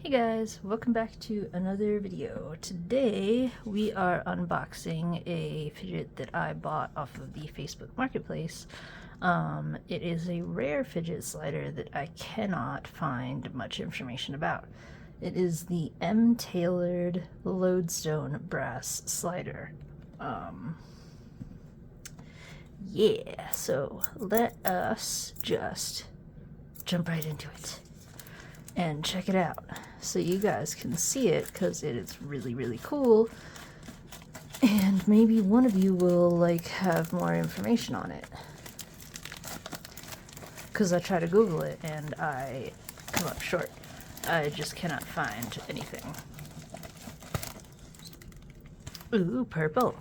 Hey guys, welcome back to another video. Today we are unboxing a fidget that I bought off of the Facebook Marketplace. It is a rare fidget slider that I cannot find much information about. It is the M-Tailored Lodestone brass slider. Yeah, so let us just jump right into it and check it out so you guys can see it, because it is really cool, and maybe one of you will have more information on it, because I try to Google it and I come up short. I just cannot find anything. Ooh, purple.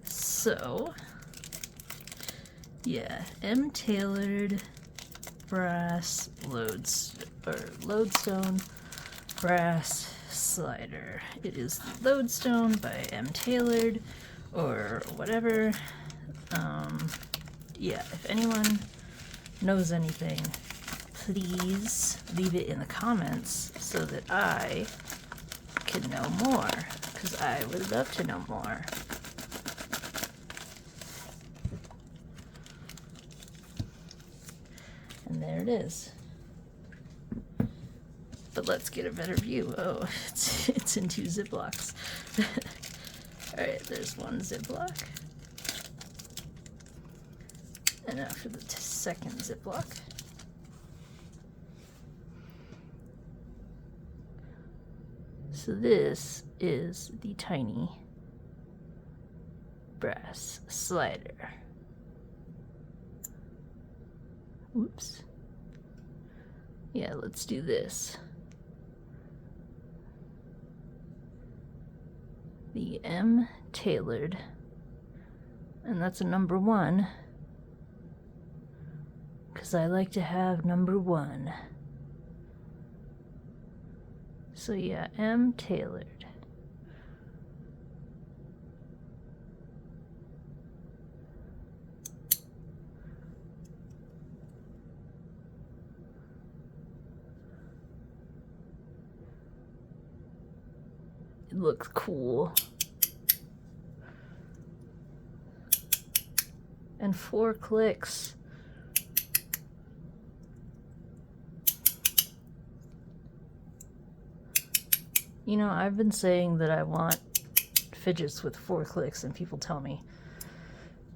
So yeah, M-Tailored brass Lodestone brass slider. It is Lodestone by M-Tailored or whatever. Yeah, if anyone knows anything, please leave it in the comments so that I can know more, because I would love to know more. And there it is. But let's get a better view. Oh, it's in two Ziplocs. Alright, there's one Ziploc. And now for the second Ziploc. So this is the tiny brass slider. Whoops. Yeah, let's do this. The M-Tailored, and that's a number 1, because I like to have number 1. So yeah, M-Tailored. It looks cool. And 4 clicks. You know, I've been saying that I want fidgets with 4 clicks, and people tell me,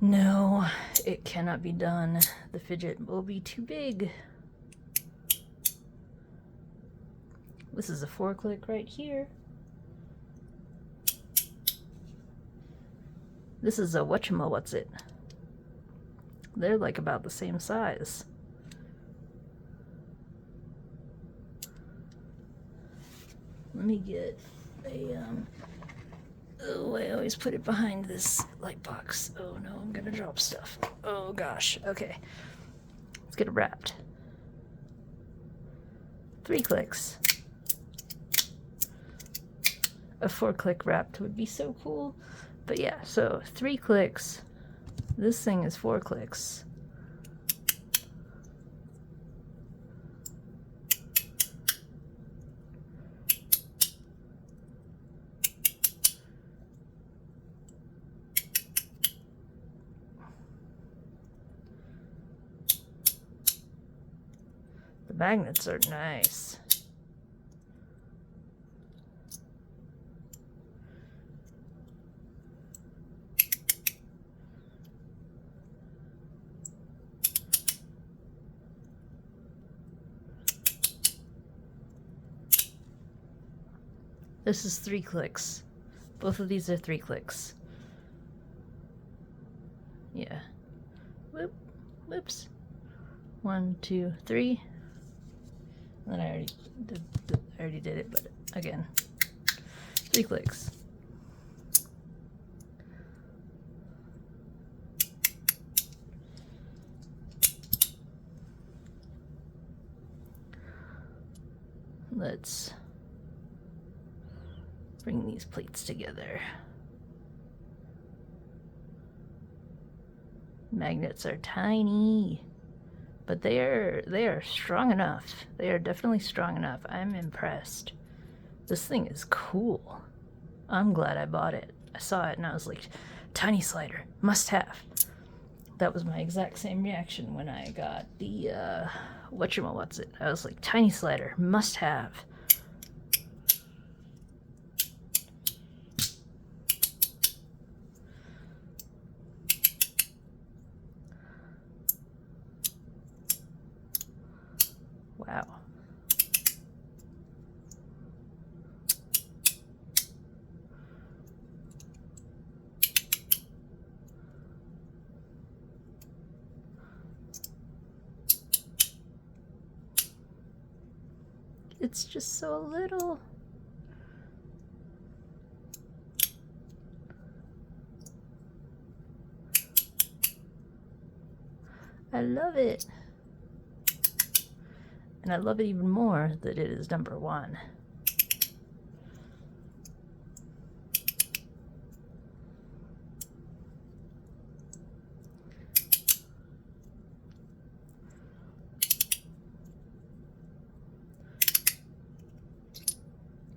no, it cannot be done. The fidget will be too big. This is a 4-click right here. This is a whatchamawhatsit. They're like about the same size. Let me get a, oh, I always put it behind this light box. Oh no, I'm gonna drop stuff. Oh gosh, okay. Let's get it wrapped. 3 clicks. A 4-click wrapped would be so cool. But yeah, so 3 clicks. This thing is 4 clicks. The magnets are nice. This is 3 clicks. Both of these are 3 clicks. Yeah. Whoop. Whoops. 1, 2, 3. And then I already did it, but again, 3 clicks. Let's bring these plates together. magnets are tiny, but they are strong enough. They are definitely strong enough. I'm impressed. This thing is cool. I'm glad I bought it. I saw it and I was like, tiny slider, must have. That was my exact same reaction when I got the whatchamawhat's-it. I was like, tiny slider, must have. Wow. It's just so little. I love it. And I love it even more that it is number 1.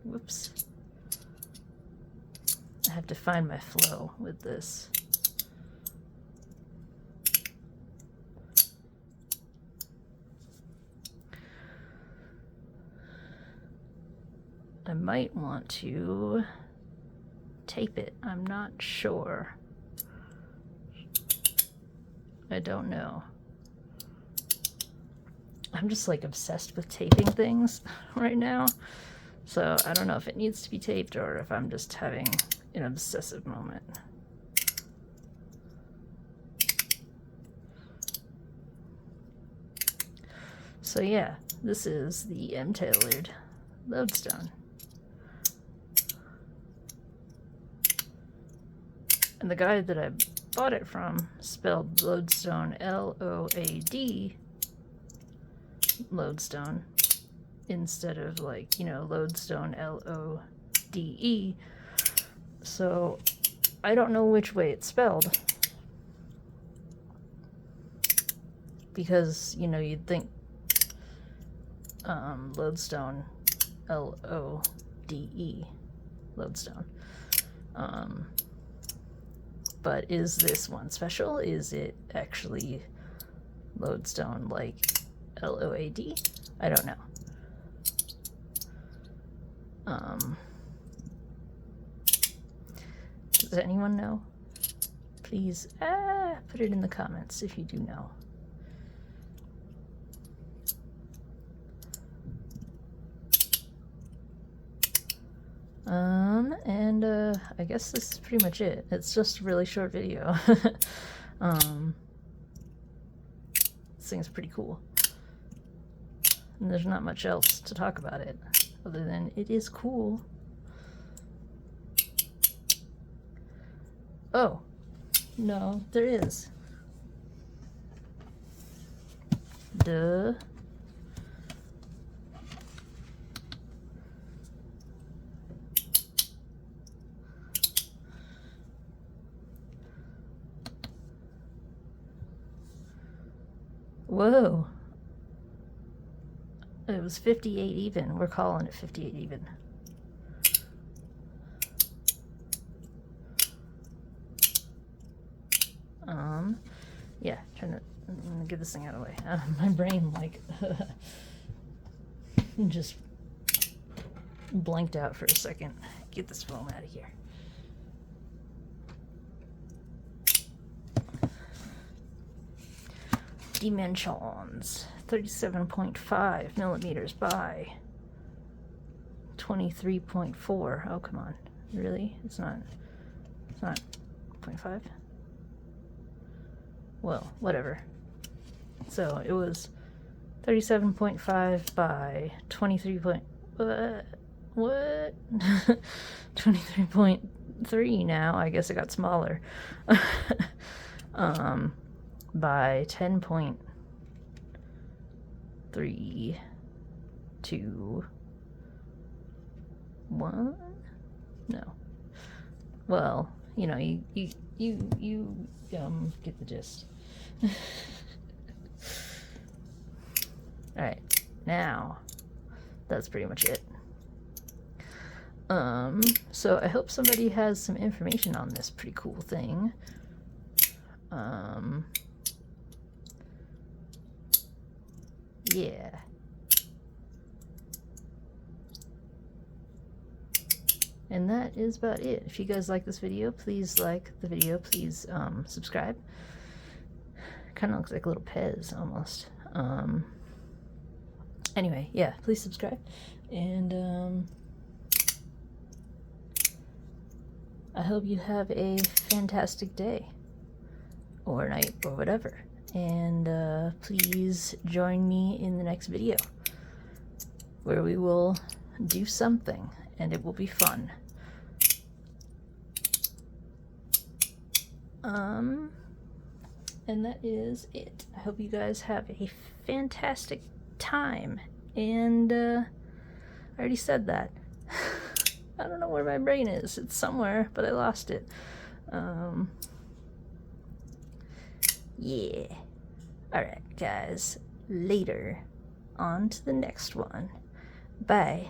Whoops. I have to find my flow with this. I might want to tape it. I'm not sure. I don't know. I'm just like obsessed with taping things right now. So I don't know if it needs to be taped or if I'm just having an obsessive moment. So yeah, this is the M-tailored Lodestone. And the guy that I bought it from spelled Lodestone, L-O-A-D, Lodestone, instead of like, you know, Lodestone, L-O-D-E. So I don't know which way it's spelled. Because, you know, you'd think Lodestone, L-O-D-E, Lodestone. But is this one special? Is it actually Lodestone like L-O-A-D? I don't know. Does anyone know? Please put it in the comments if you do know. And I guess this is pretty much it. It's just a really short video. This thing's pretty cool. And there's not much else to talk about it, other than it is cool. Oh, no, there is. Duh. Whoa. It was 58 even. We're calling it 58 even. Yeah, I'm gonna get this thing out of the way. My brain, like, just blanked out for a second. Get this foam out of here. Dimensions, 37.5 millimeters by 23.4. Oh, come on. Really? It's not 0.5? Well, whatever. So it was 37.5 by 23 point, what? 23.3 now. I guess it got smaller. By 10.3 to 1? No. Well, you know, you get the gist. Alright, now that's pretty much it. So I hope somebody has some information on this pretty cool thing. Yeah. And that is about it. If you guys like this video, please like the video. Please subscribe. Kind of looks like a little Pez almost. Anyway, yeah, please subscribe. And I hope you have a fantastic day or night or whatever. And please join me in the next video where we will do something and it will be fun. And that is it. I hope you guys have a fantastic time. And I already said that. I don't know where my brain is. It's somewhere, but I lost it. Yeah. Alright, guys. Later. On to the next one. Bye.